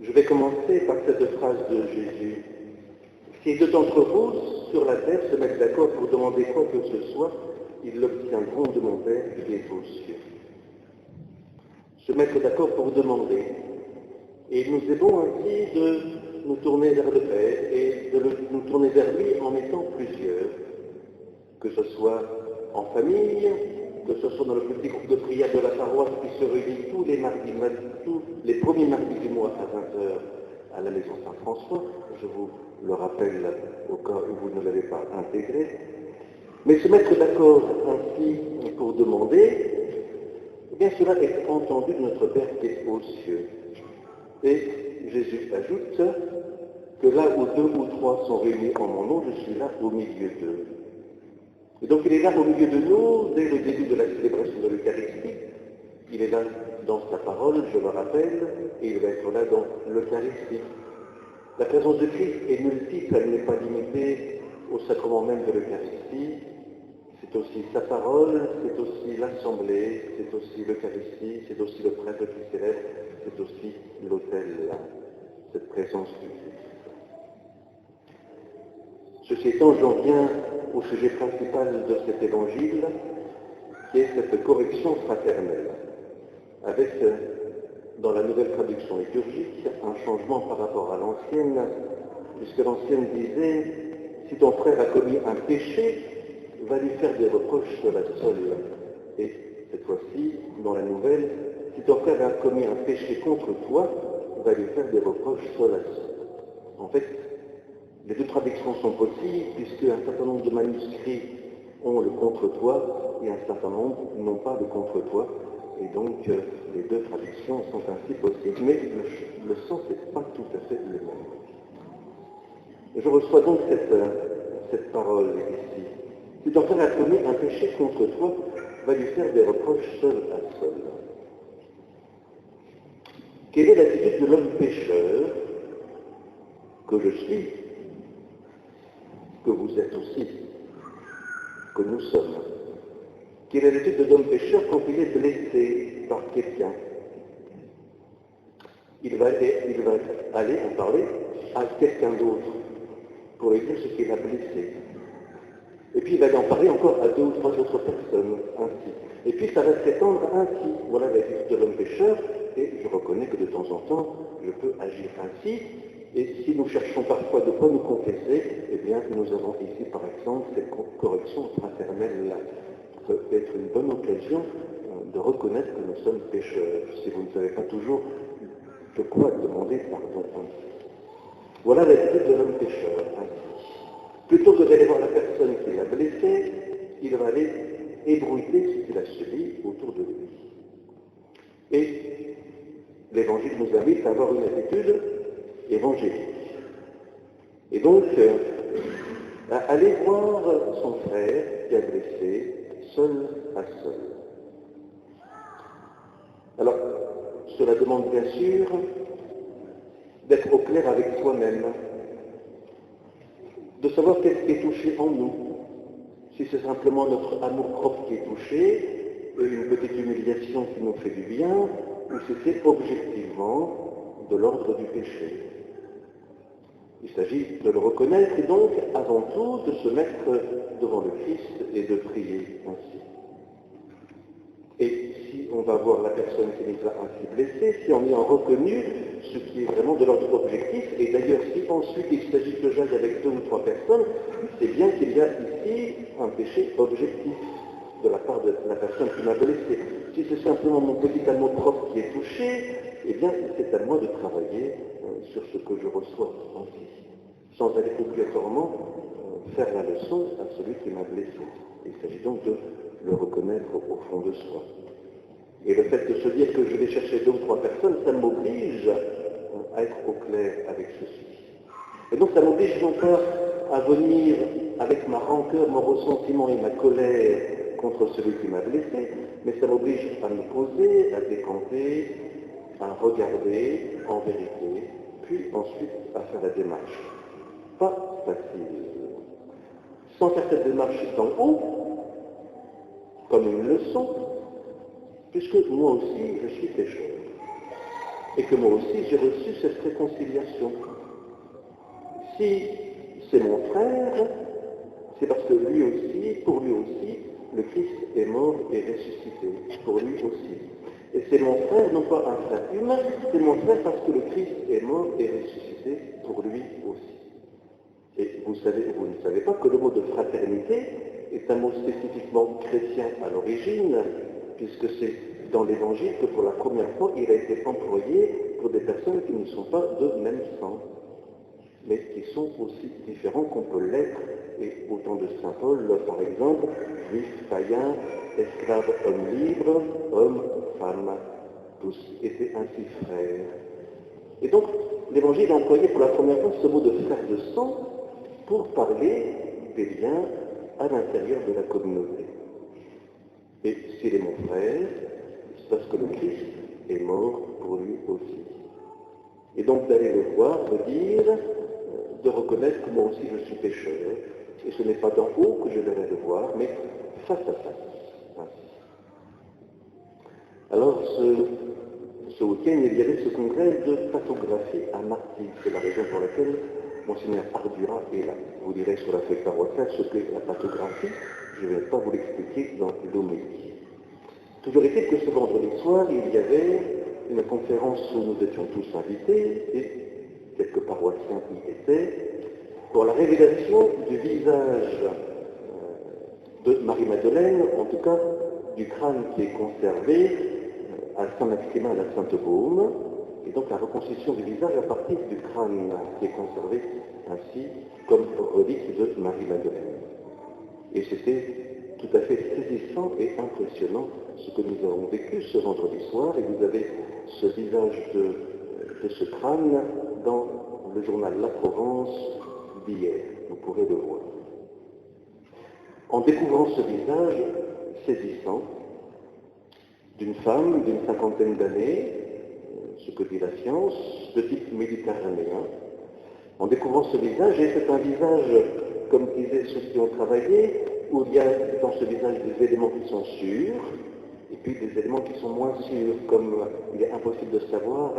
Je vais commencer par cette phrase de Jésus. Si deux d'entre vous sur la terre se mettent d'accord pour demander quoi que ce soit, ils l'obtiendront de mon Père qui est aux cieux. Se mettre d'accord pour demander. Et il nous est bon ainsi de nous tourner vers le Père et de nous tourner vers lui en étant plusieurs, que ce soit en famille, que ce soit dans le petit groupe de prière de la paroisse qui se réunit tous les premiers mardis du mois à 20h à la maison Saint-François. Je vous le rappelle au cas où vous ne l'avez pas intégré. Mais se mettre d'accord ainsi pour demander, eh bien cela est entendu de notre Père qui est aux cieux. Et Jésus ajoute que là où deux ou trois sont réunis en mon nom, je suis là au milieu d'eux. Et donc il est là au milieu de nous dès le début de la célébration de l'Eucharistie. Il est là dans sa parole, je le rappelle, et il va être là dans l'Eucharistie. La présence de Christ est multiple, elle n'est pas limitée au sacrement même de l'Eucharistie. C'est aussi sa parole, c'est aussi l'Assemblée, c'est aussi l'Eucharistie, c'est aussi le prêtre qui célèbre, c'est aussi l'autel, cette présence du Christ. Ceci étant, j'en viens au sujet principal de cet évangile, qui est cette correction fraternelle, avec, dans la nouvelle traduction liturgique, un changement par rapport à l'ancienne, puisque l'ancienne disait « Si ton frère a commis un péché, va lui faire des reproches sur la seule. » Et cette fois-ci, dans la nouvelle, « Si ton frère a commis un péché contre toi, va lui faire des reproches sur la seule. » En fait, les deux traductions sont possibles, puisque un certain nombre de manuscrits ont le contre toi et un certain nombre n'ont pas le contre toi. Et donc, les deux traductions sont ainsi possibles, mais le sens n'est pas tout à fait le même. Je reçois donc cette parole ici. Si ton frère a commis un péché contre toi, va lui faire des reproches seul à seul. Quelle est l'attitude de l'homme pécheur que je suis, que vous êtes aussi, que nous sommes? Quelle est l'attitude de l'homme pécheur quand il est blessé par quelqu'un? Il va aller en parler à quelqu'un d'autre pour lui dire ce qu'il a blessé. Et puis il va en parler encore à deux ou trois autres personnes, ainsi. Et puis ça va s'étendre ainsi. Voilà l'attitude de l'homme pécheur, et je reconnais que de temps en temps, je peux agir ainsi. Et si nous cherchons parfois de quoi nous confesser, eh bien nous avons ici par exemple cette correction fraternelle-là. Ça peut être une bonne occasion de reconnaître que nous sommes pécheurs, si vous ne savez pas toujours de quoi demander pardon. Voilà l'attitude de l'homme pécheur, ainsi. Plutôt que d'aller voir la personne qui l'a blessé, il va aller ébruiter ce qu'il a subi autour de lui. Et l'Évangile nous invite à avoir une attitude évangélique. Et donc, à aller voir son frère qui a blessé, seul à seul. Alors, cela demande bien sûr d'être au clair avec soi-même, de savoir qu'est-ce qui est touché en nous. Si c'est simplement notre amour-propre qui est touché, une petite humiliation qui nous fait du bien, ou si c'est objectivement de l'ordre du péché. Il s'agit de le reconnaître et donc, avant tout, de se mettre devant le Christ et de prier ainsi. Et si on va voir la personne qui nous a ainsi blessés, si on y a reconnu ce qui est vraiment de l'ordre objectif, et d'ailleurs si ensuite il s'agit que j'aille avec deux ou trois personnes, c'est bien qu'il y a ici un péché objectif de la part de la personne qui m'a blessé. Si c'est simplement mon petit amour propre qui est touché, eh bien c'est à moi de travailler sur ce que je reçois ainsi, sans aller obligatoirement faire la leçon à celui qui m'a blessé. Il s'agit donc de le reconnaître au fond de soi. Et le fait de se dire que je vais chercher deux ou trois personnes, ça m'oblige à être au clair avec ceci. Et donc ça m'oblige non pas à venir avec ma rancœur, mon ressentiment et ma colère contre celui qui m'a blessé, mais ça m'oblige à me poser, à décanter, à regarder en vérité, puis ensuite à faire la démarche. Pas facile. Sans faire cette démarche d'en haut, comme une leçon, puisque moi aussi je suis pécheur. et que moi aussi j'ai reçu cette réconciliation. Si c'est mon frère, c'est parce que lui aussi, pour lui aussi, le Christ est mort et ressuscité, pour lui aussi. Et c'est mon frère, non pas un frère humain, c'est mon frère parce que le Christ est mort et ressuscité pour lui aussi. Et vous ne savez pas que le mot de fraternité est un mot spécifiquement chrétien à l'origine, puisque c'est dans l'Évangile que pour la première fois il a été employé pour des personnes qui ne sont pas de même sang, mais qui sont aussi différents qu'on peut l'être. Et au temps de saint Paul, par exemple, juifs, païens, esclaves, hommes libres, hommes, femmes, tous étaient ainsi frères. Et donc, l'Évangile a employé pour la première fois ce mot de frère de sang pour parler des liens à l'intérieur de la communauté. Et s'il est mon frère, c'est parce que le Christ est mort pour lui aussi. Et donc d'aller le voir veut dire de reconnaître que moi aussi je suis pécheur, et ce n'est pas d'en haut que je verrai le voir, mais face à face. Ainsi. Alors ce week-end, il y avait ce congrès de pathographie à Martigues. C'est la raison pour laquelle Monseigneur Ardura est là. Vous direz sur la feuille paroissiale ce qu'est la pathographie, je ne vais pas vous l'expliquer dans l'homélie. Toujours est-il que ce vendredi soir, il y avait une conférence où nous étions tous invités, et quelques paroissiens y étaient, pour la révélation du visage de Marie-Madeleine, en tout cas du crâne qui est conservé à Saint-Maximin à la Sainte-Baume, et donc la reconstitution du visage à partir du crâne qui est conservé ainsi comme relique de Marie-Madeleine. Et c'était tout à fait saisissant et impressionnant ce que nous avons vécu ce vendredi soir, et vous avez ce visage de ce crâne dans le journal La Provence d'hier, vous pourrez le voir. En découvrant ce visage saisissant d'une femme d'une cinquantaine d'années, ce que dit la science, de type méditerranéen, en découvrant ce visage, et c'est un visage, comme disaient ceux qui ont travaillé, où il y a dans ce visage des éléments qui sont sûrs, et puis des éléments qui sont moins sûrs, comme il est impossible de savoir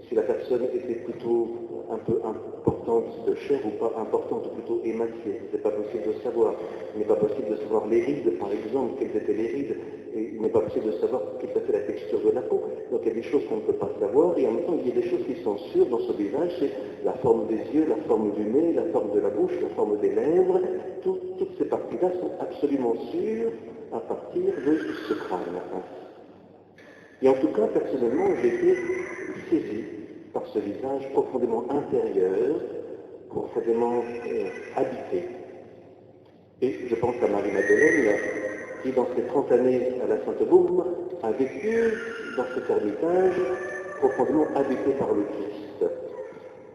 si la personne était plutôt un peu importante de chair ou pas importante, ou plutôt émaciée. Ce n'est pas possible de savoir. Il n'est pas possible de savoir les rides, par exemple, quelles étaient les rides, et il n'est pas possible de savoir quelle était la texture de la peau. Donc il y a des choses qu'on ne peut pas savoir, et en même temps il y a des choses qui sont sûres dans ce visage, c'est la forme des yeux, la forme du nez, la forme de la bouche, la forme des lèvres. Toutes ces parties-là sont absolument sûres à partir de ce crâne. Et en tout cas, personnellement, j'ai été saisi par ce visage profondément intérieur, profondément habité. Et je pense à Marie-Madeleine, qui dans ses 30 années à la Sainte-Baume a vécu dans cet ermitage profondément habité par le Christ.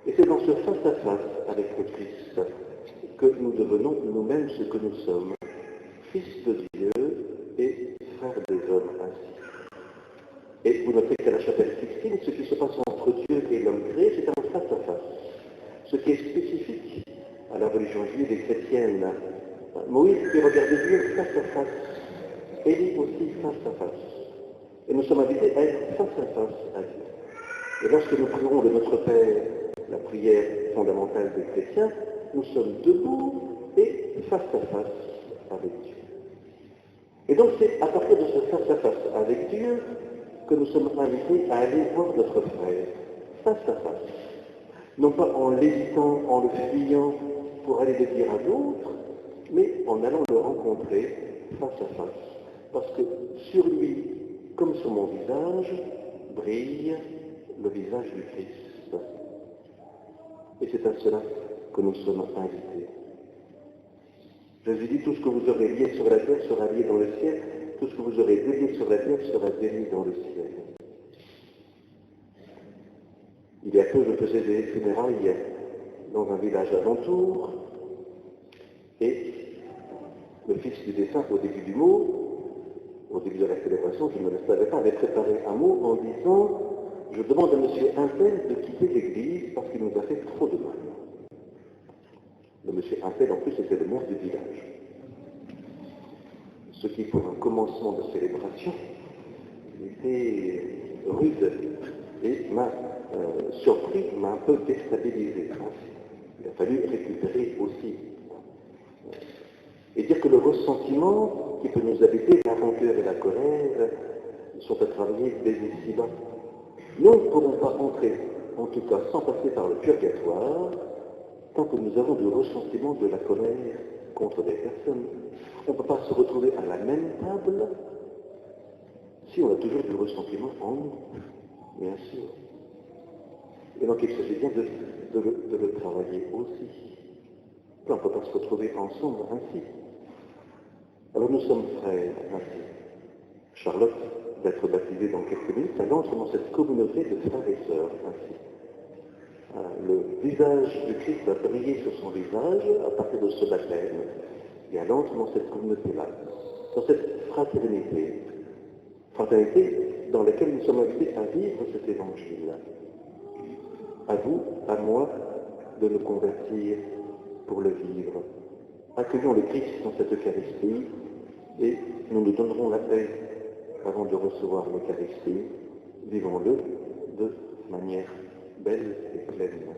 Et c'est dans ce face-à-face avec le Christ que nous devenons nous-mêmes ce que nous sommes, fils de Dieu et frères des hommes ainsi. Et vous notez qu'à la chapelle Sixtine, ce qui se passe entre Dieu et l'homme créé, c'est un face-à-face. Ce qui est spécifique à la religion juive et chrétienne. Moïse qui regardait Dieu face-à-face, Élie aussi face-à-face. Et nous sommes invités à être face-à-face à Dieu. Et lorsque nous prions de notre Père, la prière fondamentale des chrétiens, nous sommes debout et face-à-face avec Dieu. Et donc c'est à partir de ce face-à-face avec Dieu que nous sommes invités à aller voir notre frère, face à face. Non pas en l'évitant, en le fuyant pour aller le dire à d'autres, mais en allant le rencontrer face à face. Parce que sur lui, comme sur mon visage, brille le visage du Christ. Et c'est à cela que nous sommes invités. Jésus dit, tout ce que vous aurez lié sur la terre sera lié dans le ciel, tout ce que vous aurez délié sur la terre sera délié dans le ciel. Il y a peu, je faisais des funérailles dans un village alentour, et le fils du défunt, au début du mot, au début de la célébration, je ne le savais pas, avait préparé un mot en disant « Je demande à monsieur Intel de quitter l'église parce qu'il nous a fait trop de mal. » Le monsieur Intel, en plus, était le maire du village. Ce qui, pour un commencement de célébration, était rude et m'a surpris, m'a un peu déstabilisé. Il a fallu récupérer aussi. Et dire que le ressentiment qui peut nous habiter, la rancœur et la colère, sont à travailler dès ici-bas. Nous ne pourrons pas entrer, en tout cas sans passer par le purgatoire, tant que nous avons du ressentiment, de la colère contre des personnes. On ne peut pas se retrouver à la même table si on a toujours du ressentiment en nous, bien sûr. Et donc il s'agit bien de le travailler aussi. On ne peut pas se retrouver ensemble ainsi. Alors nous sommes frères ainsi. Charlotte, d'être baptisée dans quelques minutes, elle entre dans cette communauté de frères et sœurs ainsi. Le visage du Christ va briller sur son visage à partir de ce baptême, et elle entre dans cette communauté-là, dans cette fraternité dans laquelle nous sommes invités à vivre cet évangile. À vous, à moi, de nous convertir pour le vivre. Accueillons le Christ dans cette Eucharistie et nous nous donnerons la paix avant de recevoir l'Eucharistie. Vivons-le de manière belle et pleine.